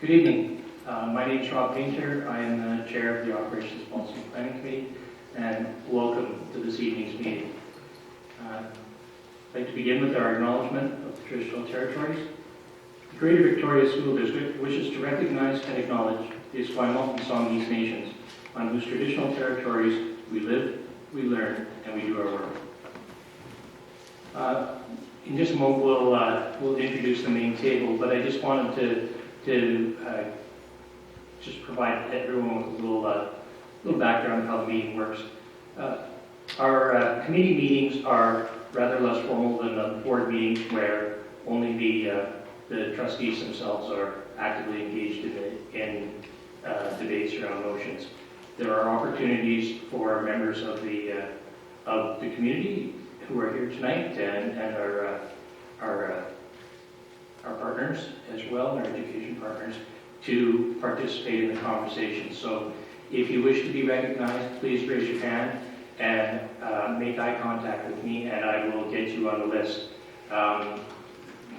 Good evening. My name is Rob Painter. I am the Chair of the Operations Policy and Planning Committee, and welcome to this evening's meeting. I'd like to begin with our acknowledgement of the traditional territories. The Greater Victoria School District wishes to recognize and acknowledge the Esquimalt and Songhees Nations, on whose traditional territories we live, we learn, and we do our work. In just a moment, we'll introduce the main table, but I just wanted to just provide everyone with a little background of how the meeting works. Our committee meetings are rather less formal than the board meetings, where only the trustees themselves are actively engaged in debates around motions. There are opportunities for members of the community who are here tonight and our partners as well, our education partners, to participate in the conversation. So if you wish to be recognized, please raise your hand and make eye contact with me, and I will get you on the list.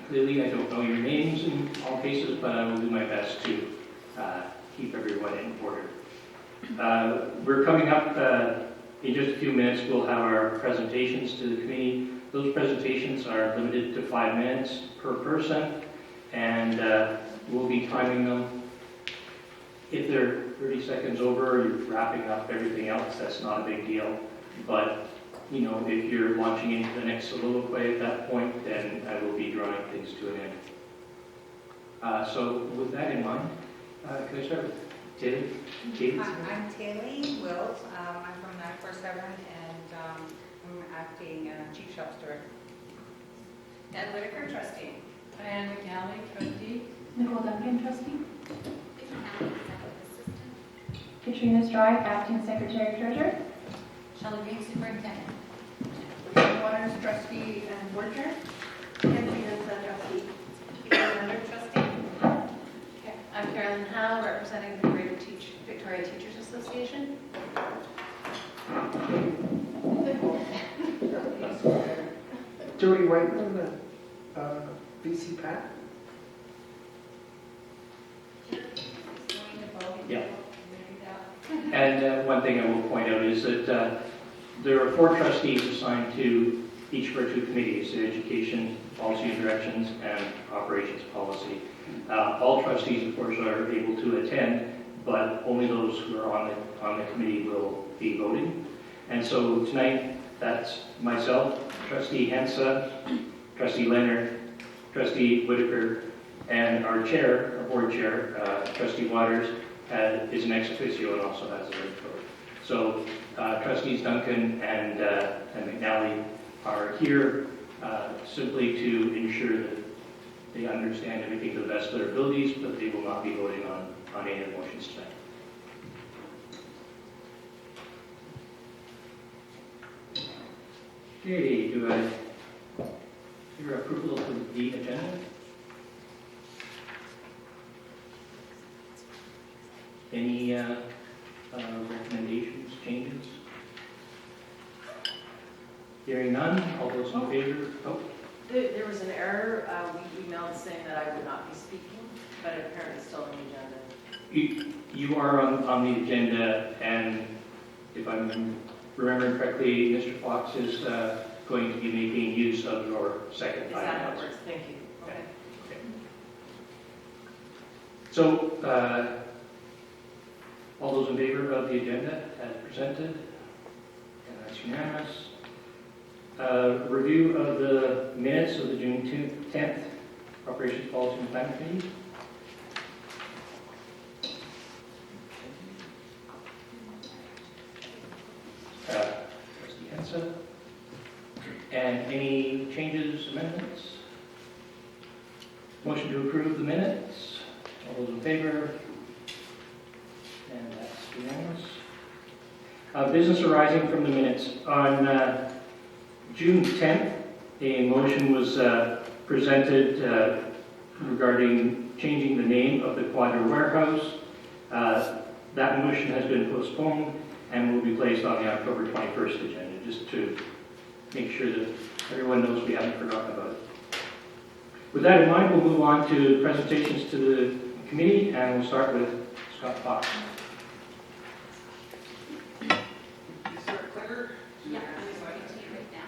Clearly, I don't know your names in all cases, but I will do my best to keep everyone in order. We're coming up in just a few minutes. We'll have our presentations to the committee. Those presentations are limited to 5 minutes per person, and we'll be timing them. If they're 30 seconds over, you're wrapping up everything else, that's not a big deal. But, you know, if you're launching into the next soliloquy at that point, then I will be drawing things to an end. So with that in mind, can I start with Taylor? I'm Taylor Wills. I'm from 947, and I'm acting Chief Shop Steward. Ed Whitaker, trustee. Diane McGalley, trustee. Nicole Duncan, trustee. Vicky Allen, second assistant. Katrina Strike, acting secretary treasurer. Shelley Green, superintendent. Waters, trustee and board chair. Nancy is the trustee. Another trustee. I'm Carolyn Howe, representing the Greater Victoria Teachers Association. Jody Whiteman, VC Pat. Yeah. And one thing I will point out is that there are 4 trustees assigned to each of our 2 committees: the Education, Policy and Directions, and Operations Policy. All trustees, of course, are able to attend, but only those who are on the committee will be voting. And so tonight, that's myself, Trustee Hensa, Trustee Leonard, Trustee Whitaker, and our chair, our board chair, Trustee Waters, is an ex officio and also has a right to vote. So Trustees Duncan and McNally are here simply to ensure that they understand everything to the best of their abilities, but they will not be voting on any of the motions tonight. Okay, do I hear approval of the agenda? Any recommendations, changes? Hearing none, all those in favor? Oh, There was an error. We emailed saying that I would not be speaking, but apparently it's still on the agenda. you are on the agenda, and if I'm remembering correctly, Mr. Fox is going to be making use of your second Is time. that how it works? Thank you. Okay. Okay. So, all those in favor of the agenda as presented? And that's unanimous. Review of the minutes of the June 10th Operations Policy and Planning Committee. Trustee Hensa. And any changes, amendments? Motion to approve the minutes. All those in favor? And that's unanimous. Business arising from the minutes. On June 10th, a motion was presented regarding changing the name of the Quadra Warehouse. That motion has been postponed and will be placed on the October 21st agenda, just to make sure that everyone knows we haven't forgotten about it. With that in mind, we'll move on to presentations to committee, and we'll start with Scott Fox. Yeah, I'm going to you right now.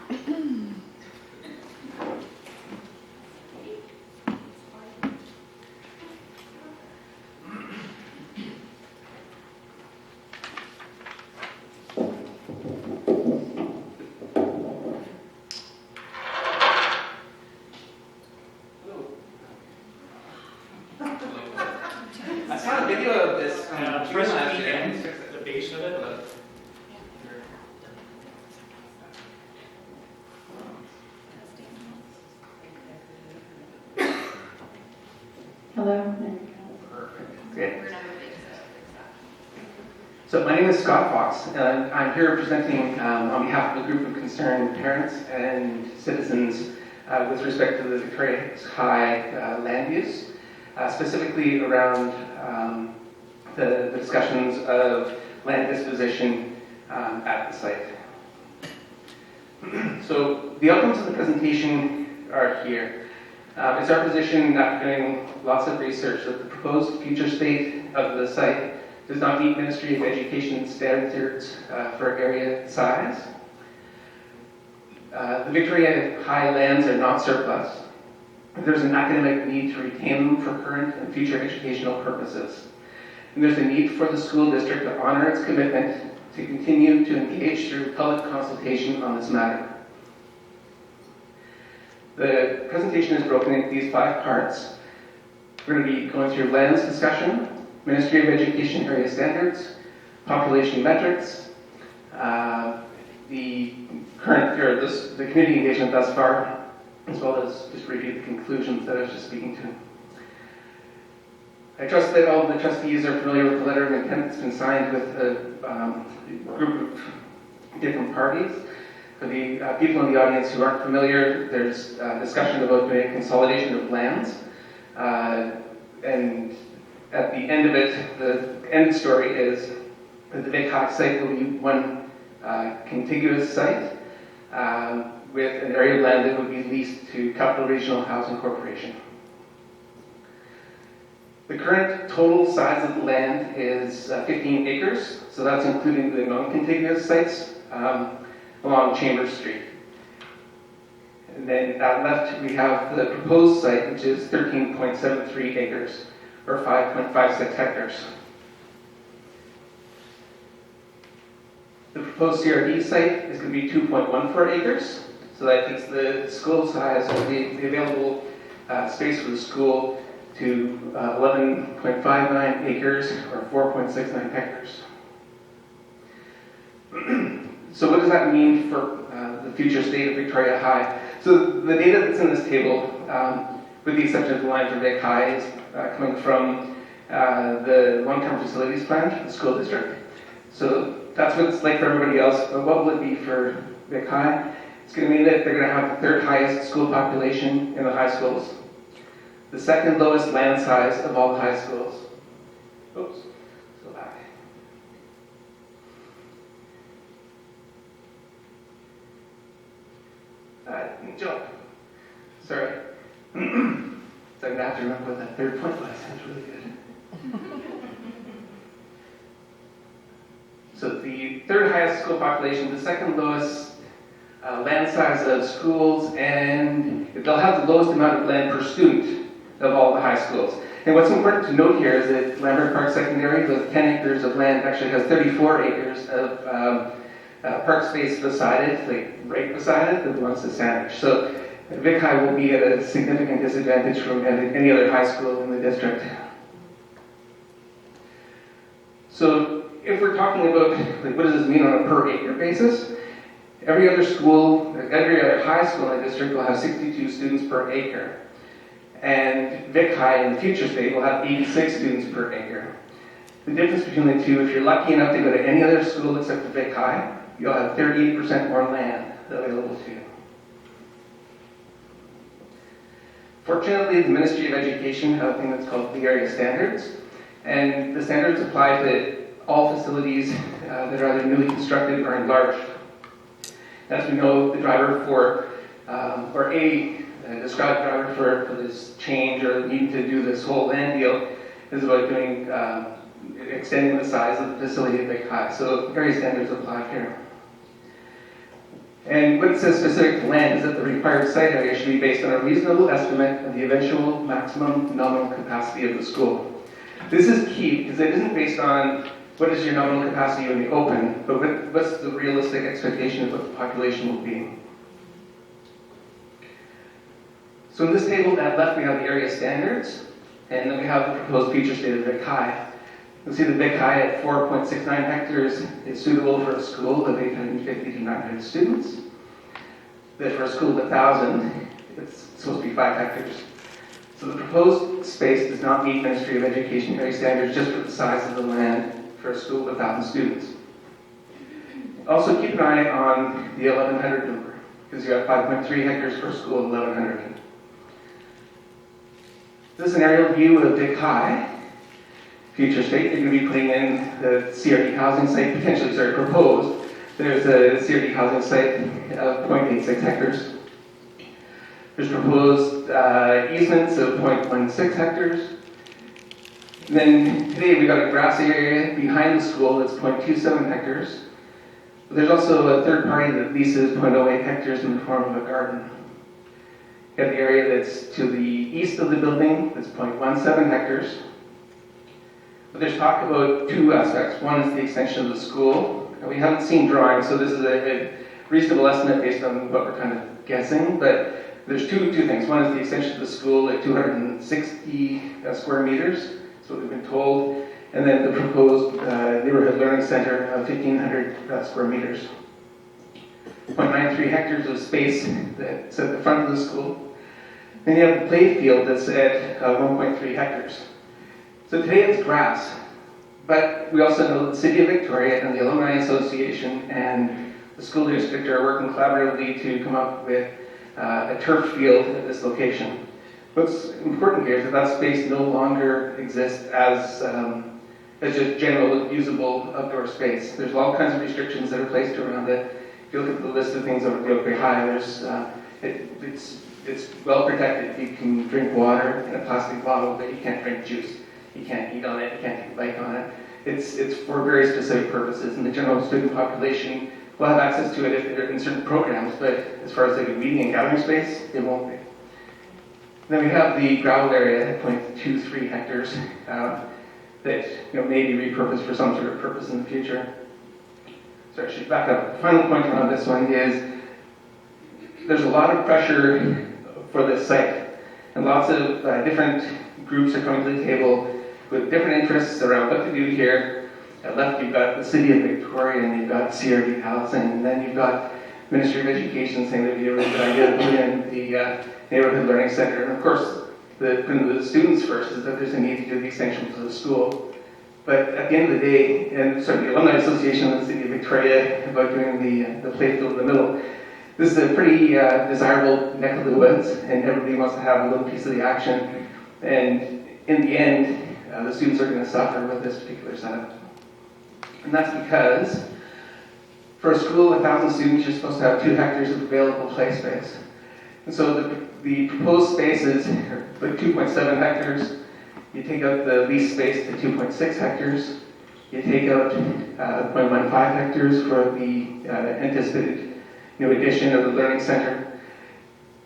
I saw a video of this June First last year. weekend, the base of it, but Hello. Perfect. Great. We're not a big set. So my name is Scott Fox, and I'm here presenting on behalf of a group of concerned parents and citizens with respect to the Victoria High land use, specifically around the discussions of land disposition at the site. So the outcomes of the presentation are here. It's our position, after doing lots of research, that the proposed future state of the site does not meet Ministry of Education standards for area size. The Victoria High lands are not surplus. There's an academic need to retain them for current and future educational purposes. And there's a need for the school district to honor its commitment to continue to engage through public consultation on this matter. The presentation is broken into these 5 parts. We're going to be going through lands discussion, Ministry of Education area standards, population metrics, the current, or the community engagement thus far, as well as just review the conclusions that I was just speaking to. I trust that all of the trustees are familiar with the letter of intent that's been signed with a group of different parties. For the people in the audience who aren't familiar, there's discussion about doing a consolidation of lands. And at the end of it, the end story is that the Vic High site will be one contiguous site with an area of land that would be leased to Capital Regional Housing Corporation. The current total size of the land is 15 acres, so that's including the non-contiguous sites along Chambers Street. And then left we have the proposed site, which is 13.73 acres, or 5.56 hectares. The proposed CRD site is going to be 2.14 acres, so that takes the school size, or the available space for the school, to 11.59 acres, or 4.69 hectares. So what does that mean for the future state of Victoria High? So the data that's in this table, with the exception of the line for Vic High, is coming from the long-term facilities plan for the school district. So that's what it's like for everybody else, but what will it be for Vic High? It's going to mean that they're going to have the 3rd highest school population in the high schools, the 2nd lowest land size of all the high schools. Oops, go back. Jump. Sorry. So I'm going to have to remember what that 3rd point was. That's really good. So the 3rd highest school population, the 2nd lowest land size of schools, and they'll have the lowest amount of land per student of all the high schools. And what's important to note here is that Lambert Park Secondary, with 10 acres of land, actually has 34 acres of park space beside it, like right beside it, that belongs to Sandwich. So Vic High will be at a significant disadvantage from any other high school in the district. So if we're talking about, like, what does this mean on a per acre basis? Every other school, every other high school in the district will have 62 students per acre. And Vic High in the future state will have 86 students per acre. The difference between the two, if you're lucky enough to go to any other school except for Vic High, you'll have 38% more land available to you. Fortunately, the Ministry of Education has a thing that's called the area standards, and the standards apply to all facilities that are either newly constructed or enlarged. As we know, the driver for, described driver for this change or need to do this whole land deal is about doing, extending the size of the facility at Vic High. So area standards apply here. And what it says specific to land is that the required site area should be based on a reasonable estimate of the eventual maximum nominal capacity of the school. This is key because it isn't based on what is your nominal capacity when you open, but what's the realistic expectation of what the population will be. So in this table at left we have the area standards, and then we have the proposed future state of Vic High. You'll see that Vic High at 4.69 hectares is suitable for a school of 850 to 900 students. That for a school of 1,000, it's supposed to be 5 hectares. So the proposed space does not meet Ministry of Education area standards just for the size of the land for a school of 1,000 students. Also keep an eye on the 1,100 number, because you have 5.3 hectares per school of 1,100. This is an aerial view of Vic High. Future state, they're going to be putting in the CRD housing site, potentially, proposed. There's a CRD housing site of 0.86 hectares. There's proposed easements of 0.16 hectares. And then today we got a grassy area behind the school that's 0.27 hectares. But there's also a third party that leases 0.08 hectares in the form of a garden. You have the area that's to the east of the building, that's 0.17 hectares. But there's talk about two aspects. One is the extension of the school. And we haven't seen drawings, so this is a reasonable estimate based on what we're kind of guessing. But there's two things. One is the extension of the school at 260 square meters. That's what we've been told. And then the proposed neighborhood learning center of 1,500 square meters. 0.93 hectares of space that's at the front of the school. Then you have the play field that's at 1.3 hectares. So today it's grass, but we also know the City of Victoria and the Alumni Association and the school district are working collaboratively to come up with a turf field at this location. What's important here is that that space no longer exists as just general usable outdoor space. There's all kinds of restrictions that are placed around it. If you look at the list of things over at Oakbury High, there's it's well protected. You can drink water in a plastic bottle, but you can't drink juice. You can't eat on it, you can't take a bike on it. It's for very specific purposes, and the general student population will have access to it if they're in certain programs, but as far as like a meeting and gathering space, it won't be. Then we have the gravel area at 0.23 hectares that may be repurposed for some sort of purpose in the future. So I should back up. The final point around this one is there's a lot of pressure for this site, and lots of different groups are coming to the table with different interests around what to do here. At left, you've got the City of Victoria, and you've got CRD Housing, and then you've got Ministry of Education saying that it'd be a really good idea to put in the neighborhood learning center. And of course, the students first is that there's a need to do the extension to the school. But at the end of the day, and the Alumni Association of the City of Victoria about doing the play field in the middle, this is a pretty desirable neck of the woods, and everybody wants to have a little piece of the action. And in the end, the students are going to suffer with this particular setup. And that's because for a school of 1,000 students, you're supposed to have 2 hectares of available play space. And so the proposed space is 2.7 hectares. You take out the leased space to 2.6 hectares. You take out 0.15 hectares for the anticipated addition of the learning center.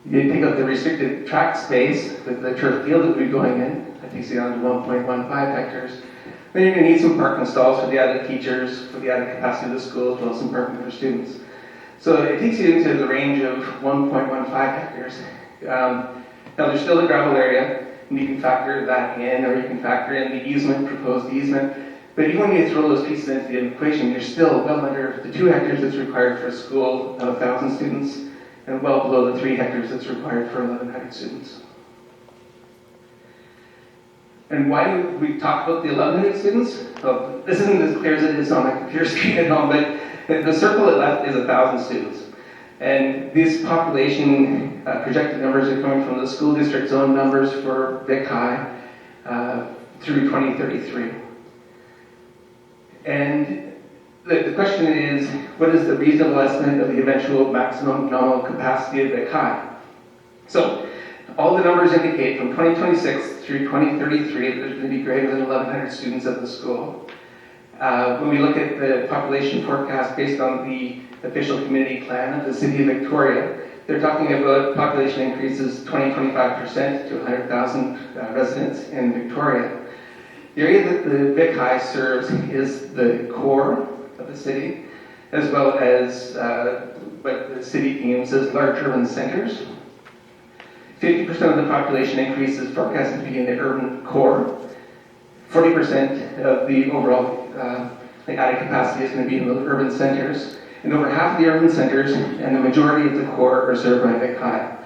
You take out the restricted track space with the turf field that will be going in. That takes you down to 1.15 hectares. Then you're going to need some parking stalls for the added teachers, for the added capacity of the school, as well as some parking for students. So it takes you into the range of 1.15 hectares. Now there's still a gravel area, and you can factor that in, or you can factor in the easement, proposed easement. But even when you throw those pieces into the equation, you're still well under the 2 hectares that's required for a school of 1,000 students, and well below the 3 hectares that's required for 1,100 students. And why do we talk about the 1,100 students? Well, this isn't as clear as it is on my computer screen at home, but the circle at left is 1,000 students. And these population projected numbers are coming from the school district's own numbers for Vic High through 2033. And the question is, what is the reasonable estimate of the eventual maximum nominal capacity of Vic High? So, All the numbers indicate from 2026 through 2033 that there's going to be greater than 1,100 students at the school. When we look at the population forecast based on the official community plan of the City of Victoria, they're talking about population increases 20-25% to 100,000 residents in Victoria. The area that the Vic High serves is the core of the city, as well as what the city deems as large urban centers. 50% of the population increase is forecasted to be in the urban core. 40% of the overall added capacity is going to be in the urban centers. And over half of the urban centers and the majority of the core are served by Vic High.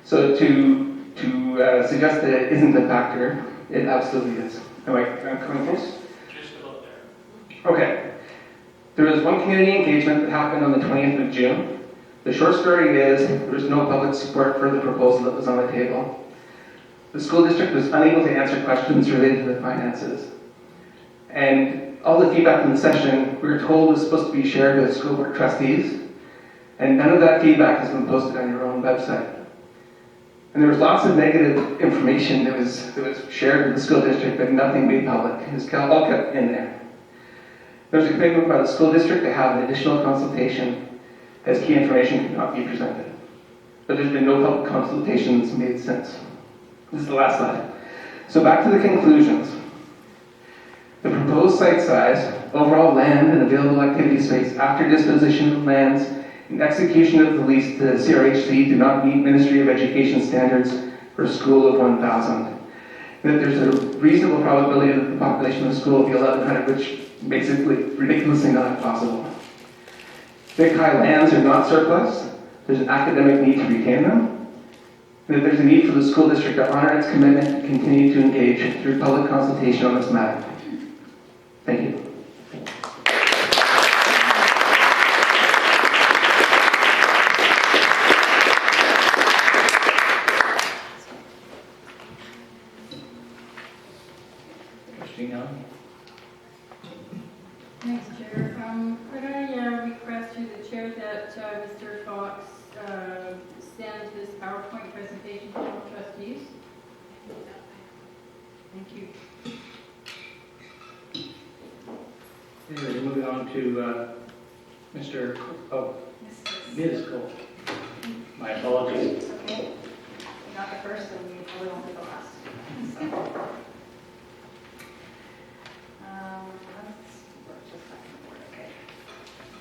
So to suggest that it isn't a factor, it absolutely is. Am I coming close? Just about there. Okay. There was one community engagement that happened on the 20th of June. The short story is there was no public support for the proposal that was on the table. The school district was unable to answer questions related to the finances. And all the feedback from the session, we were told was supposed to be shared with school board trustees, and none of that feedback has been posted on your own website. And there was lots of negative information that was shared with the school district, but nothing made public. It was all kept in there. There was a commitment by the school district to have an additional consultation as key information could not be presented. But there's been no public consultations made since. This is the last slide. So back to the conclusions. The proposed site size, overall land and available activity space after disposition of lands and execution of the lease to CRHC do not meet Ministry of Education standards for a school of 1,000. That there's a reasonable probability that the population of the school will be 1,100, which makes it ridiculously not possible. Vic High lands are not surplus. There's an academic need to retain them. And that there's a need for the school district to honor its commitment to continue to engage through public consultation on this matter. Thank you. Christina? Thanks, Chair. Could I request through the chair that Mr. Fox send his PowerPoint presentation to all trustees? Thank you. Anyway, moving on to Mr. Ms. Cole. My apologies. It's okay. You're not the first, and you probably won't be the last. So. Let's work just back and forth, okay.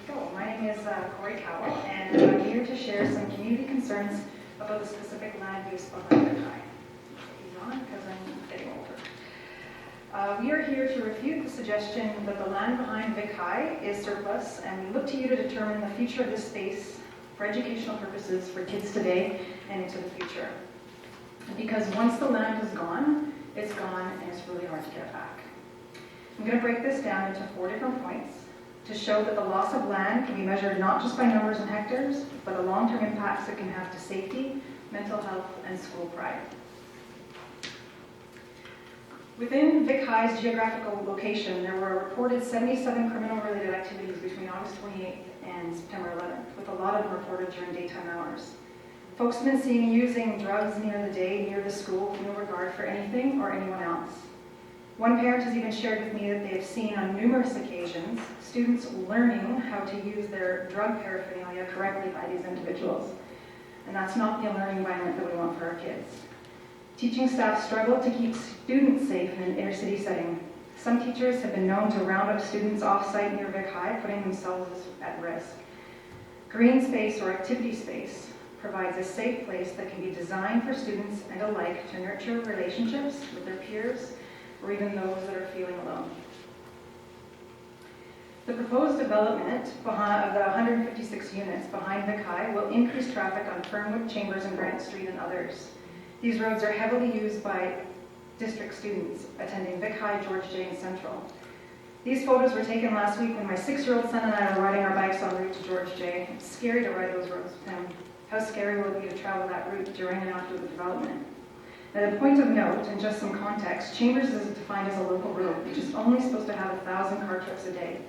So, my name is Corey Cowell, and I'm here to share some community concerns about the specific land use behind the high. He's on because I'm getting older. We are here to refute the suggestion that the land behind Vic High is surplus, and we look to you to determine the future of this space for educational purposes for kids today and into the future. Because once the land is gone, and it's really hard to get back. I'm going to break this down into 4 different points to show that the loss of land can be measured not just by numbers and hectares, but the long-term impacts it can have to safety, mental health, and school pride. Within Vic High's geographical location, there were reported 77 criminal-related activities between August 28th and September 11th, with a lot of them reported during daytime hours. Folks have been seen using drugs near the day, near the school, with no regard for anything or anyone else. One parent has even shared with me that they have seen on numerous occasions students learning how to use their drug paraphernalia correctly by these individuals. And that's not the learning environment that we want for our kids. Teaching staff struggle to keep students safe in an inner city setting. Some teachers have been known to round up students off-site near Vic High, putting themselves at risk. Green space or activity space provides a safe place that can be designed for students and alike to nurture relationships with their peers or even those that are feeling alone. The proposed development of the 156 units behind Vic High will increase traffic on Fernwood, Chambers, and Grant Street and others. These roads are heavily used by district students attending Vic High, George J, and Central. These photos were taken last week when my 6-year-old son and I were riding our bikes en route to George J. It's scary to ride those roads with him. How scary will it be to travel that route during and after the development? At a point of note, and just some context, Chambers is defined as a local road, which is only supposed to have 1,000 car trips a day.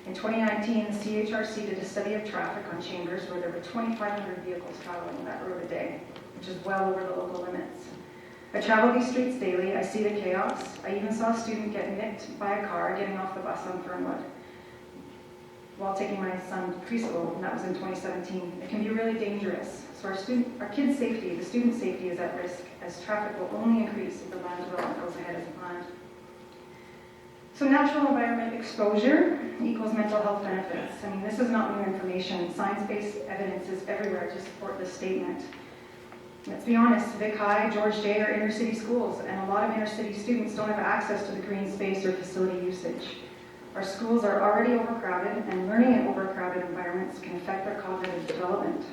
In 2019, the CHRC did a study of traffic on Chambers where there were 2,500 vehicles traveling that road a day, which is well over the local limits. I travel these streets daily, I see the chaos. I even saw a student get nicked by a car getting off the bus on Fernwood while taking my son to preschool, and that was in 2017. It can be really dangerous. So our kids' safety, the student safety is at risk, as traffic will only increase if the land development goes ahead as planned. So natural environment exposure equals mental health benefits. I mean, this is not new information. Science-based evidence is everywhere to support this statement. Let's be honest, Vic High, George J are inner city schools, and a lot of inner city students don't have access to the green space or facility usage. Our schools are already overcrowded, and learning in overcrowded environments can affect their cognitive development.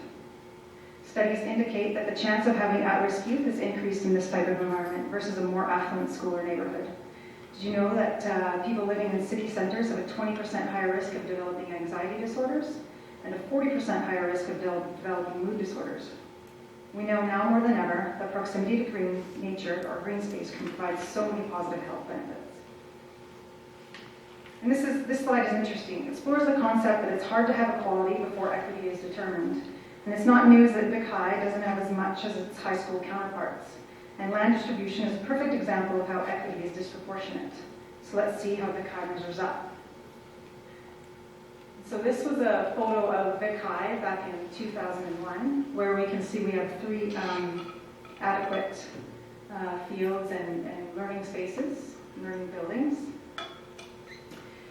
Studies indicate that the chance of having at-risk youth is increased in this type of environment versus a more affluent school or neighborhood. Did you know that people living in city centers have a 20% higher risk of developing anxiety disorders and a 40% higher risk of developing mood disorders? We know now more than ever that proximity to green nature or green space can provide so many positive health benefits. And this slide is interesting. It explores the concept that it's hard to have equality before equity is determined. And it's not news that Vic High doesn't have as much as its high school counterparts. And land distribution is a perfect example of how equity is disproportionate. So let's see how Vic High measures up. So this was a photo of Vic High back in 2001, where we can see we have 3 adequate fields and learning spaces, learning buildings.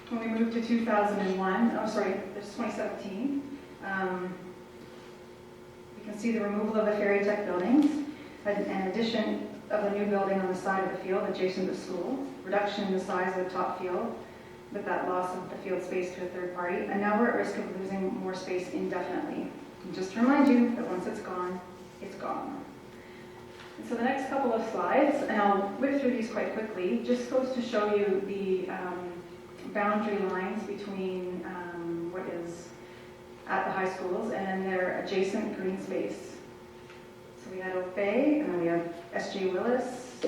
When we moved to 2017, you can see the removal of the Fairy Tech buildings, an addition of a new building on the side of the field adjacent to the school, reduction in the size of the top field with that loss of the field space to a third party, and now we're at risk of losing more space indefinitely. And just to remind you that once it's gone, it's gone. And so the next couple of slides, and I'll whip through these quite quickly, just goes to show you the boundary lines between what is at the high schools and their adjacent green space. So we had Oak Bay, and then we have S.J. Willis,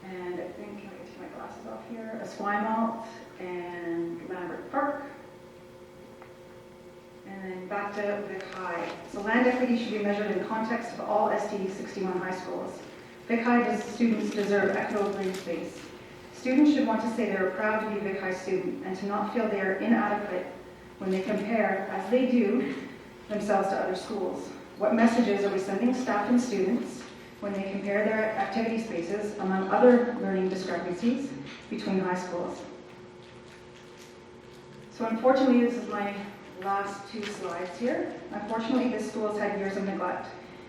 and I think, can I take my glasses off here? Esquimalt and Lambert Park. And then back to Vic High. So land equity should be measured in context of all ST 61 high schools. Vic High students deserve equitable green space. Students should want to say they are proud to be a Vic High student and to not feel they are inadequate when they compare, as they do, themselves to other schools. What messages are we sending staff and students when they compare their activity spaces among other learning discrepancies between high schools? So unfortunately, this is my last 2 slides here. Unfortunately, this school has had years of neglect.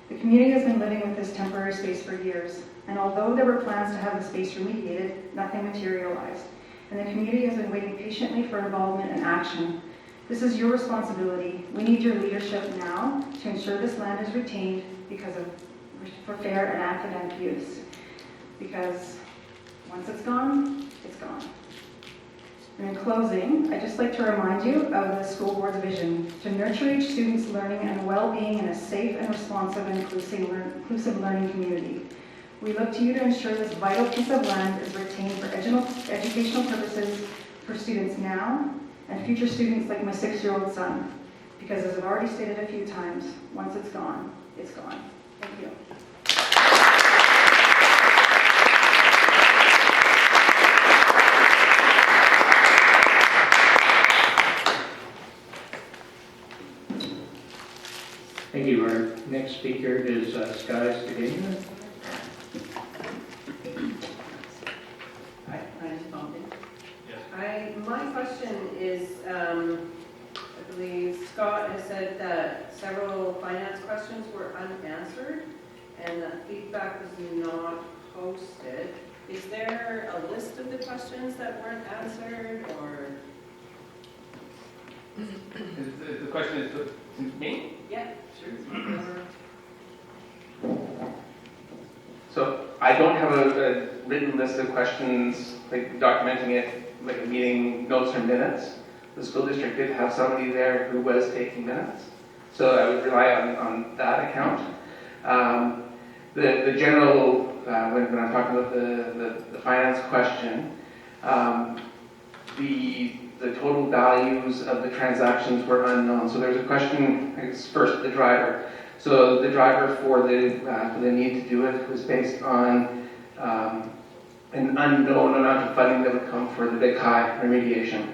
The community has been living with this temporary space for years, and although there were plans to have the space remediated, nothing materialized, and the community has been waiting patiently for involvement and action. This is your responsibility. We need your leadership now to ensure this land is retained for fair and academic use. Because once it's gone, it's gone. And in closing, I'd just like to remind you of the school board's vision to nurture each student's learning and well-being in a safe and responsive and inclusive learning community. We look to you to ensure this vital piece of land is retained for educational purposes for students now and future students like my 6-year-old son. Because as I've already stated a few times, once it's gone, it's gone. Thank you. Thank you. Our next speaker is Sky Stegania. Hi, my name's Bonnie. My question is, I believe Scott has said that several finance questions were unanswered and that feedback was not posted. Is there a list of the questions that weren't answered, or? The question is to me? Yeah, sure. So I don't have a written list of questions, like documenting it, like meeting notes or minutes. The school district did have somebody there who was taking minutes, so I would rely on that account. The general, when I'm talking about the finance question, the the total values of the transactions were unknown. So there's a question, I guess, first, the driver. So the driver for the need to do it was based on an unknown amount of funding that would come for the Big High remediation.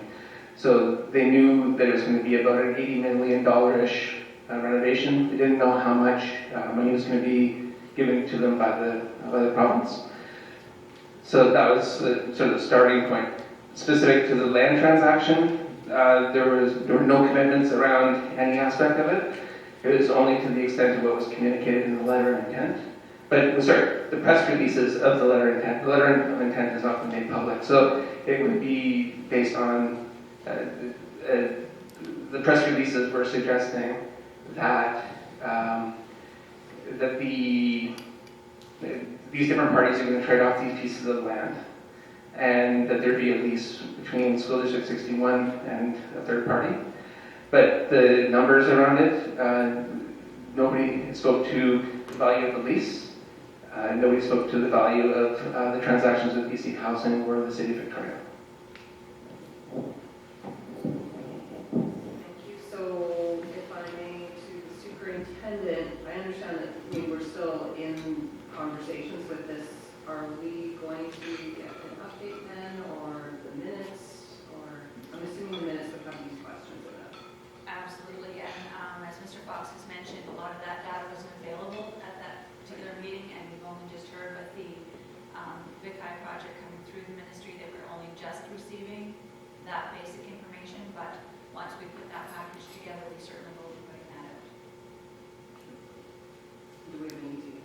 So they knew that it was going to be about an $80 million-ish renovation. They didn't know how much money was going to be given to them by the province. So that was the sort of starting point. Specific to the land transaction, there were no commitments around any aspect of it. It was only to the extent of what was communicated in the letter of intent. But, sorry, the press releases of the letter of intent. The letter of intent has not been made public. So it would be based on, the press releases were suggesting that, these different parties are going to trade off these pieces of land, and that there'd be a lease between School District 61 and a third party. But the numbers around it, nobody spoke to the value of the lease. Nobody spoke to the value of the transactions with BC Housing or the City of Victoria. Thank you. So if I may, to the superintendent, I understand that we were still in conversations with this. Are we going to get an update then, or the minutes, or I'm assuming the minutes would have these questions in it? Absolutely, and as Mr. Fox has mentioned, a lot of that data wasn't available at that particular meeting, and we've only just heard with the Big High project coming through the ministry that we're only just receiving that basic information, but once we put that package together, we certainly will be putting that out. Do we have any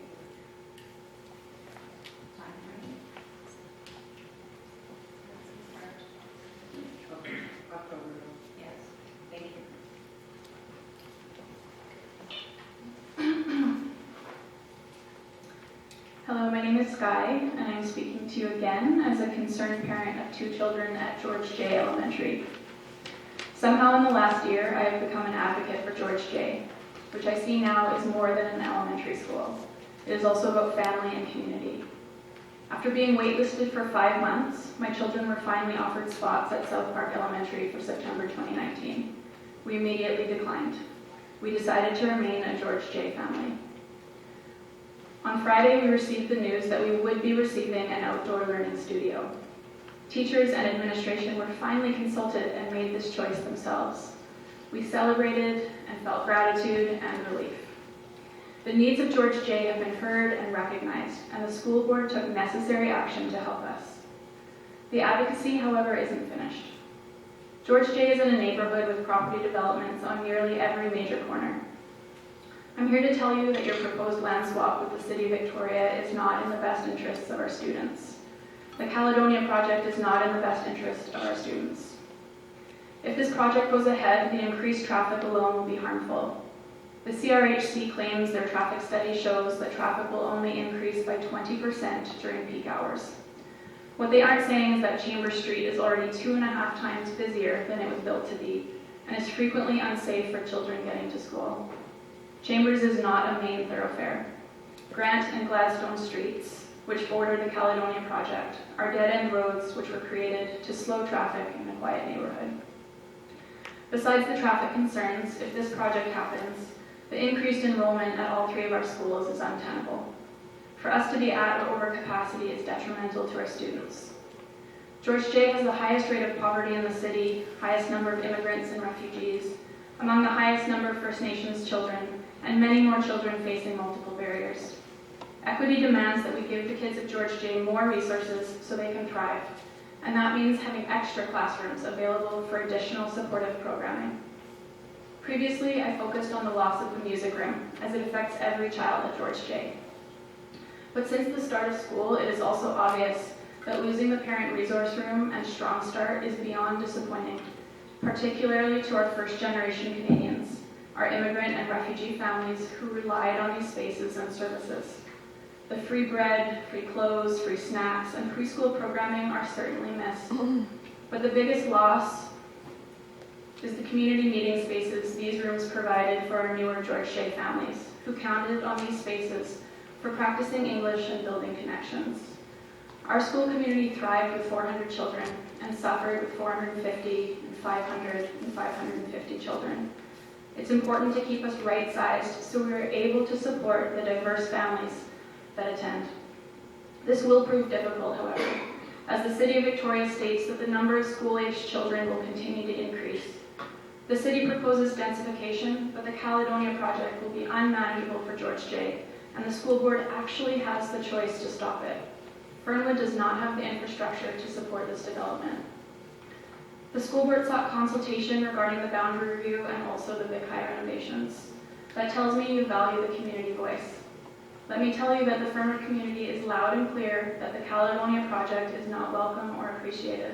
Time frame? Okay, October. Yes. Thank you. Hello, my name is Sky, and I'm speaking to you again as a concerned parent of 2 children at George J. Elementary. Somehow in the last year, I have become an advocate for George J., which I see now is more than an elementary school. It is also about family and community. After being waitlisted for 5 months, my children were finally offered spots at South Park Elementary for September 2019. We immediately declined. We decided to remain a George J. family. On Friday, we received the news that we would be receiving an outdoor learning studio. Teachers and administration were finally consulted and made this choice themselves. We celebrated and felt gratitude and relief. The needs of George J. have been heard and recognized, and the school board took necessary action to help us. The advocacy, however, isn't finished. George J. is in a neighborhood with property developments on nearly every major corner. I'm here to tell you that your proposed land swap with the City of Victoria is not in the best interests of our students. The Caledonia project is not in the best interest of our students. If this project goes ahead, the increased traffic alone will be harmful. The CRHC claims their traffic study shows that traffic will only increase by 20% during peak hours. What they aren't saying is that Chambers Street is already 2.5 times busier than it was built to be, and is frequently unsafe for children getting to school. Chambers is not a main thoroughfare. Grant and Gladstone Streets, which border the Caledonia project, are dead-end roads which were created to slow traffic in a quiet neighborhood. Besides the traffic concerns, if this project happens, the increased enrollment at all 3 of our schools is untenable. For us to be at or over capacity is detrimental to our students. George J. has the highest rate of poverty in the city, highest number of immigrants and refugees, among the highest number of First Nations children, and many more children facing multiple barriers. Equity demands that we give the kids of George J. more resources so they can thrive, and that means having extra classrooms available for additional supportive programming. Previously, I focused on the loss of the music room, as it affects every child at George J. But since the start of school, it is also obvious that losing the parent resource room and Strong Start is beyond disappointing, particularly to our first-generation Canadians, our immigrant and refugee families who relied on these spaces and services. The free bread, free clothes, free snacks, and preschool programming are certainly missed. But the biggest loss is the community meeting spaces these rooms provided for our newer George J. families, who counted on these spaces for practicing English and building connections. Our school community thrived with 400 children, and and suffered with 450 and 500 and 550 children. It's important to keep us right-sized so we are able to support the diverse families that attend. This will prove difficult, however, as the City of Victoria states that the number of school-aged children will continue to increase. The city proposes densification, but the Caledonia project will be unmanageable for George J, and the school board actually has the choice to stop it. Fernwood does not have the infrastructure to support this development. The school board sought consultation regarding the boundary review and also the Vic High renovations. That tells me you value the community voice. Let me tell you that the Fernwood community is loud and clear that the Caledonia project is not welcome or appreciated.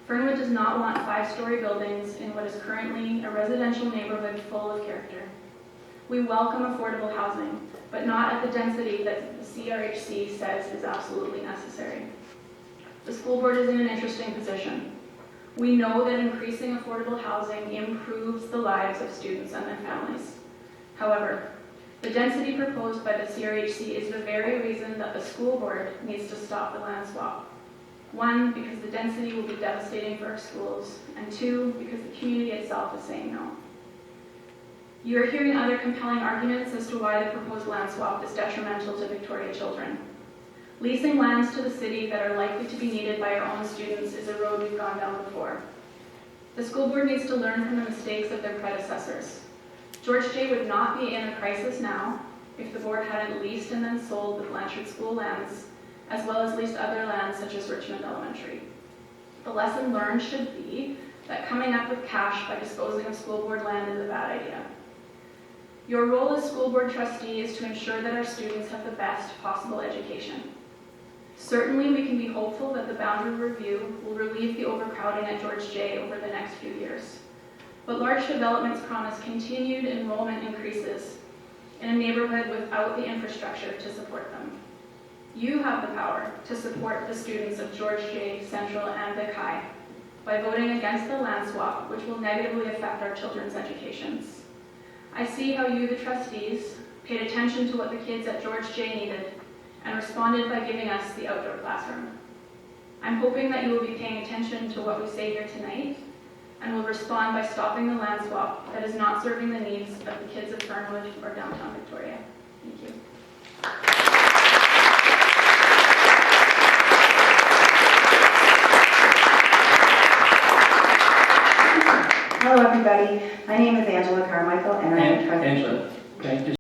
Fernwood does not want 5-story buildings in what is currently a residential neighborhood full of character. We welcome affordable housing, but not at the density that the CRHC says is absolutely necessary. The school board is in an interesting position. We know that increasing affordable housing improves the lives of students and their families. However, the density proposed by the CRHC is the very reason that the school board needs to stop the land swap. 1, because the density will be devastating for our schools, and 2, because the community itself is saying no. You are hearing other compelling arguments as to why the proposed land swap is detrimental to Victoria children. Leasing lands to the city that are likely to be needed by our own students is a road we've gone down before. The school board needs to learn from the mistakes of their predecessors. George J would not be in a crisis now if the board hadn't leased and then sold the Blanchard School lands, as well as leased other lands such as Richmond Elementary. The lesson learned should be that coming up with cash by disposing of school board land is a bad idea. Your role as school board trustee is to ensure that our students have the best possible education. Certainly, we can be hopeful that the boundary review will relieve the overcrowding at George J over the next few years. But large developments promise continued enrollment increases in a neighborhood without the infrastructure to support them. You have the power to support the students of George J, Central, and Vic High by voting against the land swap, which will negatively affect our children's educations. I see how you, the trustees, paid attention to what the kids at George J needed and responded by giving us the outdoor classroom. I'm hoping that you will be paying attention to what we say here tonight and will respond by stopping the land swap that is not serving the needs of the kids of Fernwood or downtown Victoria. Thank you. Hello, everybody. My name is Angela Carmichael, and I am trustee. Angela, can I just